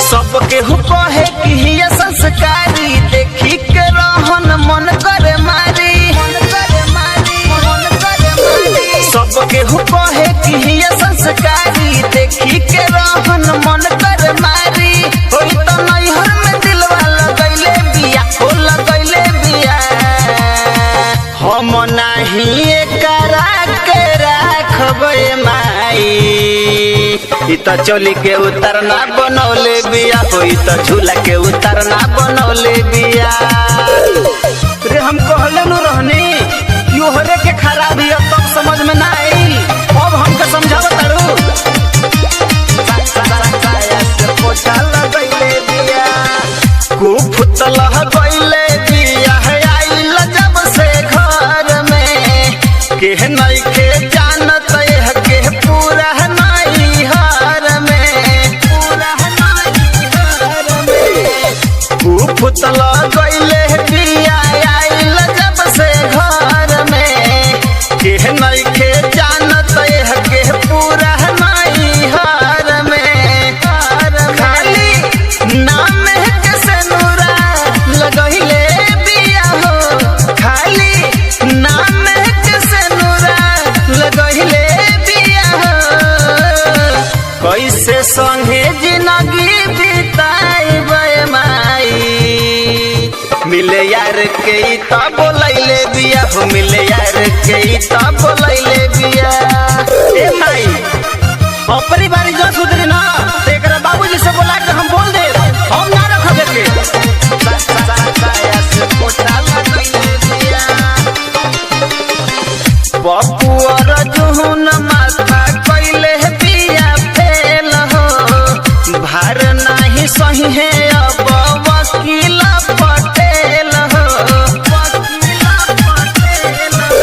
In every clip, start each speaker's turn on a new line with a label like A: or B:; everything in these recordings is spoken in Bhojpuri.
A: सबके कहे कि हिया संस्कारी देखी के रहन मन करे मारी। सबके कहे कि हिया संस्कारी देखी के रहन मन करे मारी। होई तो नैहर में दिलवा लगैले बिया, हो लगैले बिया। हम नाही एकरा के राखबे माई। इ त चोली के उतरना बनौले बिया, होई त झूला के उतरना बनौले बिया। रे हम कहले नु रहनी योहरे के खराबी अब तब समझ में ना आई। अब हमके समझाव तारू। पोछा लगैले बिया, कुफुतल गइले बिया। आइल जब से घर में के नहीं के जानत है के पूरा नहीं हार में, पूरा नहीं हार में। कुफुतल गइले बिया। आइल जब से घर में के नहीं के जानत है के पूरा नहीं हार में। खाली नाम के सेनुरा लगइले बिया हो, खाली नाम के सेनुरा लगइले बिया हो। कैसे संगे जिंदगी बिताइबे माई। मिले यार के ई त बोलैले बिया हो, मिले यार के ई त बोलैले बिया। ए माई अपनी बारी जो सुधरी ना एकरा बाबूजी से बोला के हम बोल दे, हम ना रखबे के। पप्पू और जुहन माथा कइले बिया फेल हो। भार नाही सही है अब वकील पटेल हो, वकील पटेल हो।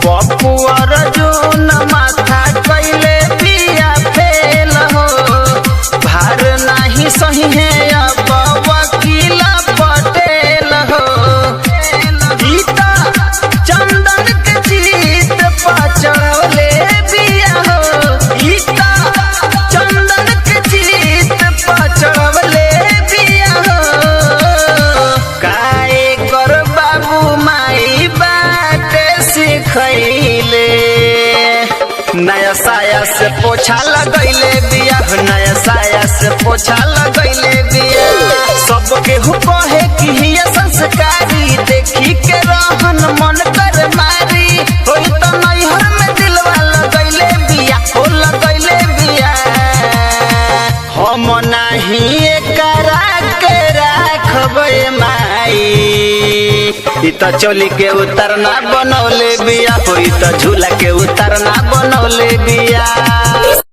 A: पप्पू और जुहन माथा कइले बिया फेल हो। भार नाही सही है अब वकील पटेल हो। गीता चंदन के जीत पचड़ौले बिया हो, गीता चंदन के जीत पचड़ौले बिया हो। काहे कर बाबू माई बाटे सिखैले। नया साया से पोछा लगैले बिया, नया साया से पोछा लगैले बिया। सबके कहे कि हिया संस्कारी देखी के रहन मन कर मारी। होई तो नैहर में दिलवा लगैले बिया, हो लगैले बिया। हम नाही एकरा के राखबे माई। इ त चोली के उतरना बनौले बिया, होई त झूला के उतरना बनौले बिया।